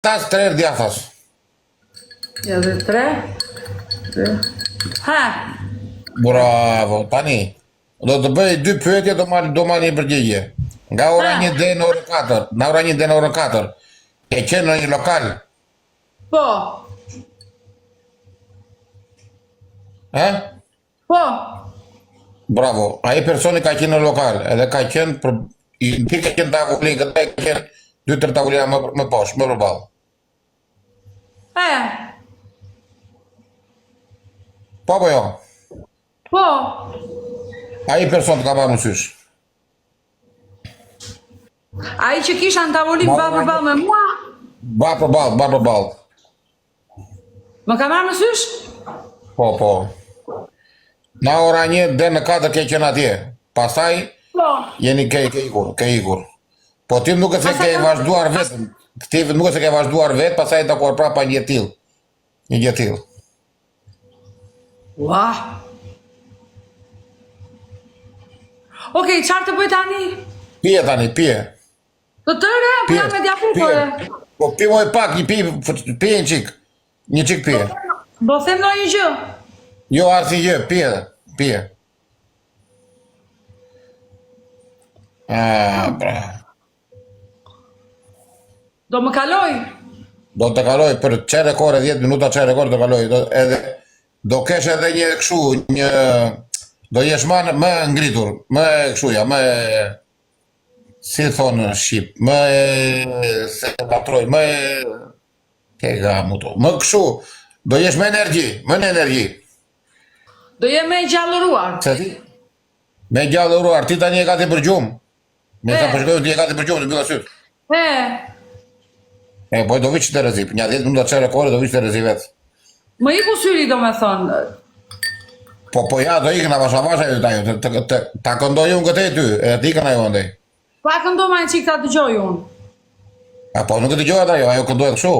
Tas 3 djathas. Ja dhe 3. Ha. Bravo, tani. Do të bëj 2 pyetje, do marr një përgjigje. Nga ora 1 deri në orën 4. Nga ora 1 deri në orën 4. E qenë në një lokal? Po. Po. Bravo. Ai personi ka qenë në lokal, edhe ka qenë ti ka qenë tavullin, këta ka qenë 2-3 tavullina më poshtë, më përballë. Po apo jo? Po. Ai person të ka marrë në sysh. Ai që kisha në tavolinë ballë me mua? Ballë. Më ka marrë në sysh? Po. Në ora 1 deri në 4 ke qenë atje. Pastaj jeni ke ikur. Po ti nuk e se ke vazhduar vetëm. Ti nuk e se ke vazhduar vetë, pastaj takuar prapa një gjë tillë. Ua. Okej, çfarë të bëj tani? Pije tani. Të tërë, po jam me diafitore. Po pi më pak, pije një çik. Një çik pije. Do them ndonjë gjë. Jo, asnjë gjë, pije. Bra. Do më kaloj? Do të kaloj për çaj rekord 10 minuta çaj rekord do kaloj. Do kesh edhe një kështu, do jesh më ngritur, më kështu ja, më si thonë në shqip, më se patroj, më ke gamuto. Më kështu, do jesh me energji. Do jem me gjallëruar. Se ti? Me gjallëruar, ti tani e ka të përgjum. Me sa përshkojnë ti e ka të përgjum, të bëlla sytë. Po do vi që të rëzip, një 10 minuta çaj rekord do vi që të rëzip vetë. Më iku syri do me thonë. Po ja, do ikën avasha ju taju, ta këndoj unë këtë e ty, edhe ti ikën ajo ndaj. Pa këndoj ma në qik ta dëgjoj unë. Po nuk e dëgjohet ajo këndojët kështu.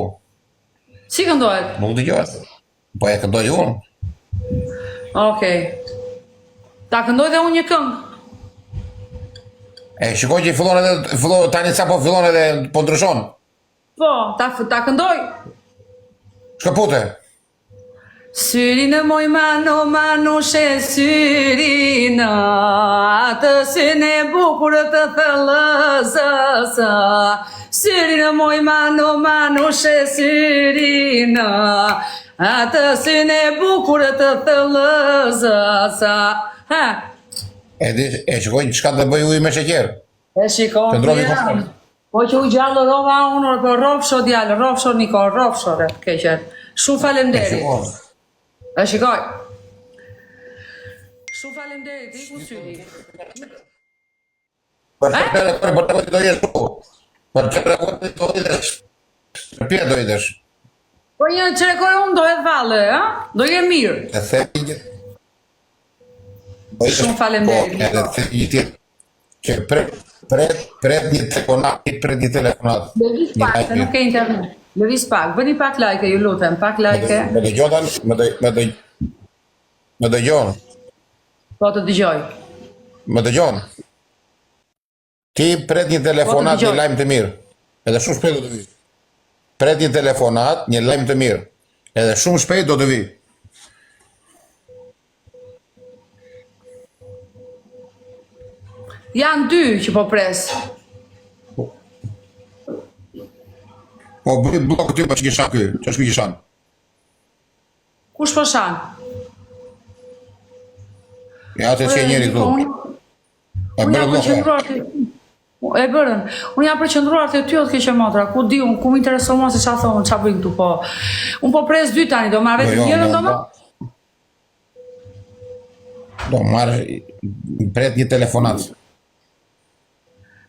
Si këndojët? Nuk dëgjohet. Po e këndoj unë. Okej. Ta këndoj dhe unë një këngë. Shikoj që fillon tani sa po fillon edhe po ndryshon. Po, ta këndoj. Shkëpute. Syrinë moj mano she syrinë, atë synë e bukur të thellëzësa. Syrinë moj mano she syrinë, atë synë e bukur të thellëzësa. E shikoj që shka të bëj ujë me sheqer. E shikoj të po që u gjallë rova unë, për rofsho djallë, rofsho niko, rofsho re, keqer. Shumë falemderi. E shikoj. Shumë falemderi, ti ku syri. Për të do jesh tu. Për të do jesh. Për pje do jesh. Po një që rekoj unë do jetë valle, do jetë mirë. E themi një. Shumë falemderi. Po, edhe themi një tjetë. Që pret një telefonat. Lëviz pak, se nuk ke internet. Lëviz pak, bëni pak like, ju lutem, pak like. Me dëgjotan, me dëgjon. Po të dëgjoj. Me dëgjon. Ti pret një telefonat, një lajmë të mirë. Edhe shumë shpejt do të vi. Pret një telefonat, një lajmë të mirë. Edhe shumë shpejt do të vi. Janë 2 që po pres. Po bëj blok ty pa që kishan këy, që është kishan? Kush po shan? Ja të që njeri këtu. Unë jam përqendruar të e bërën. Unë jam përqendruar të ty o të keqe motra. Ku di unë, ku më intereso mua se qa thonë, qa bëjnë këtu po. Unë po pres 2 tani, do marrë të tjerën do më? Do marrë, pret një telefonat.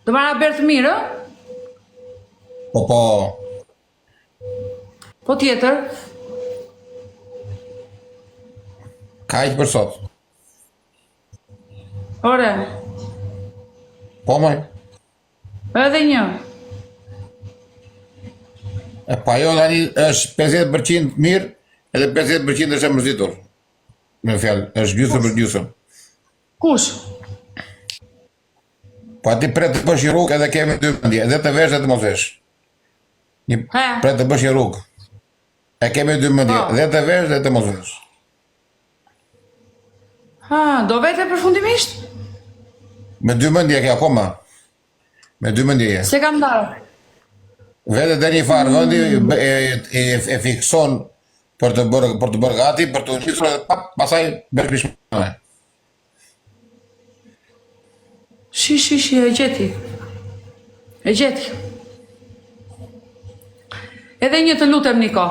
Do marrë a bertë mirë? Po. Po tjetër? Ka iqë për sot. Ore. Po maj. Edhe një. Pa jo tani është 50% mirë, edhe 50% është e mërzitur. Me fjallë, është gjysëm për gjysëm. Kush? Po ati pret të pësh i rrugë edhe kemi 2 mendje, edhe të vesh dhe të mos vesh. Pre të bësh një rrugë. E kemi 2 mendje, dhe të vesh dhe të mos vesh. Do vete përfundimisht? Me 2 mendje ke akoma. Me 2 mendje je. Se kam ndarë. Vete dhe një farë vëndi e fikson për të bërë gati, për të nisur edhe pasaj bërë krishmane. Shi, e gjeti. E gjeti. Edhe një të lutem, Niko.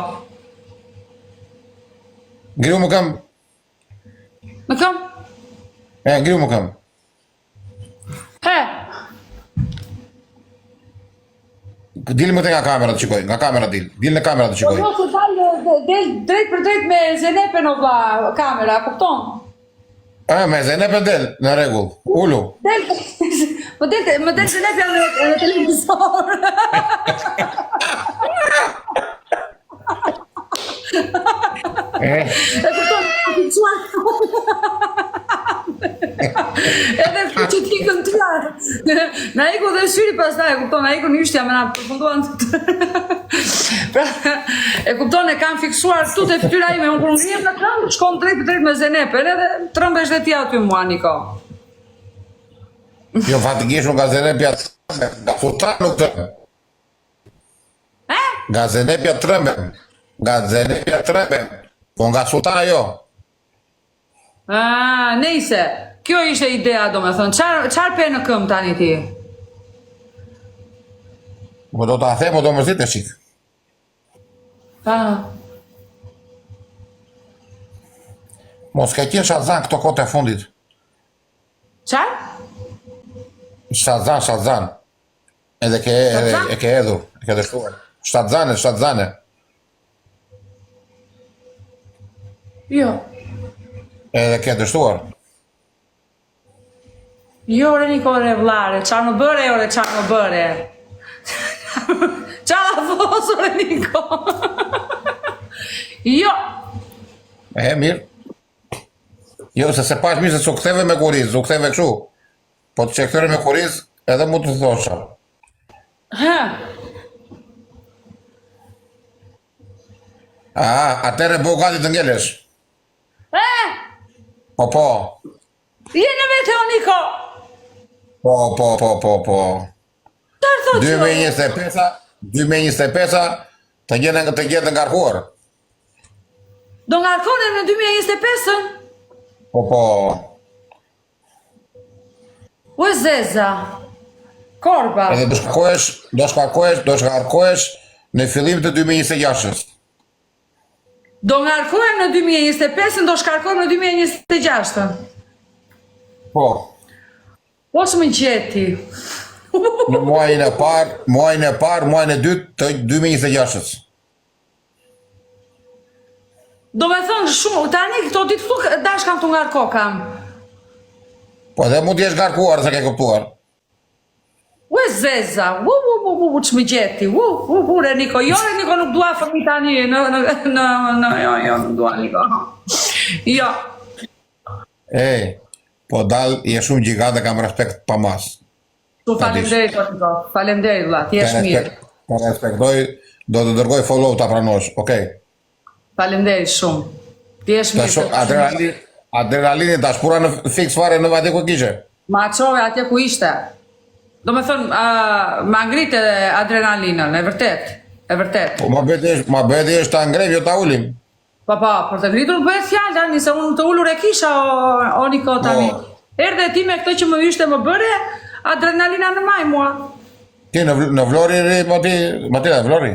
Ngriu më kam. Më kam? Ngriu më kam. Dilë më të nga kamera të qikoj, nga kamera dilë. Dilë në kamera të qikoj. Po të dalë drejt për drejt me Zenepen o vla kamera, kupton? Me Zenepen del, në regull. Ullu. Më del Zenepen në televizor. E kupton, edhe që ti këntrar. Na iku dhe syri pas ta, e kupton, na iku në yshtja me na përfunduan pra, e kupton, e kam fiksuar këtu të fytyra ime, unë kur ngrihem në këmbë, shkon drejt për drejt me Zenepen, edhe trëmbesh dhe ti aty mua, Niko. Jo, fatikisht unë nga Zenepja nga Sultan nuk trëmbem. Nga Zenepja trëmbem. Nga Zenepja trëmbem. Po nga Sultana jo. Nejse, kjo ishte idea, do me thënë, qarë pe në këmë tani ti? Po do t'a the, po do mërzit e shik. Mos ke qenë Shazan këto kote e fundit. Qarë? Shazan. Edhe ke edhur, e ke dështuar. Shazane. Jo. Edhe ke dështuar. Jo, re Niko, re vlare, qarë më bëre, ore, qarë më bëre. Qarë a fosë, re Niko. Jo. Mirë. Jo, se pash mirë se su ktheve me kuriz, su ktheve këshu. Po të që këtëre me kuriz, edhe mu të thosha. Atere bo gati të ngelesh. Po. Je në vete, o Niko. Po. Tërë thot që? 2025 të gjetë ngarkuar. Do ngarkone në 2025-ën? Po. U e zeza. Korba. Edhe do shkarkohesh në fillim të 2026-ës. Do ngarkohem në 2025-ën, do shkarkohem në 2026-ën. Po. Po së më gjeti. Në muajin e parë, muajin e dytë të 2026-ës. Do me thënë shumë, tani këto ditë këtu dash kam të ngarko kam. Po edhe mund t'jesh ngarkuar se ke kuptuar. U e zeza, që më gjeti, re Niko, jo re Niko nuk dua fëmi tani, jo, nuk dua Niko. Jo. Po dal, je shumë gjigant dhe kam respekt pa mas. Falemderit, Niko, falemderit, vla, ti jesh mirë. Pa respektoj, do të dërgoj follow të apranosh, okej? Falemderit shumë, ti jesh mirë. Adrenalini ta shpura në fix fare në vati ku kishe? Ma qove atje ku ishte. Do me thënë, ma ngrit e adrenalinën, e vërtet. Po ma beti është ta ngrev, jo ta ullim. Pa, për të ngritur bëhet fjallë, tani, se unë të ullur e kisha, o Niko, tani. Erdhe ti me këtë që më ishte më bëre, adrenalina në maj, mua. Ti në Vlori, Matilda, Vlori?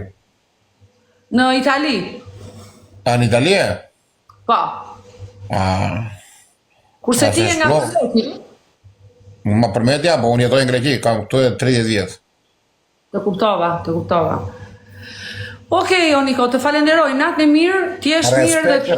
Në Itali. Në Italie? Pa. Kurse ti e nga Greqi? Ma përmetja, po unë jetoj në Greqi, kam këtu e 30 vjetë. Të kuptova. Okej, o Niko, të falenderoj, natë në mirë, ti jesh mirë dhe...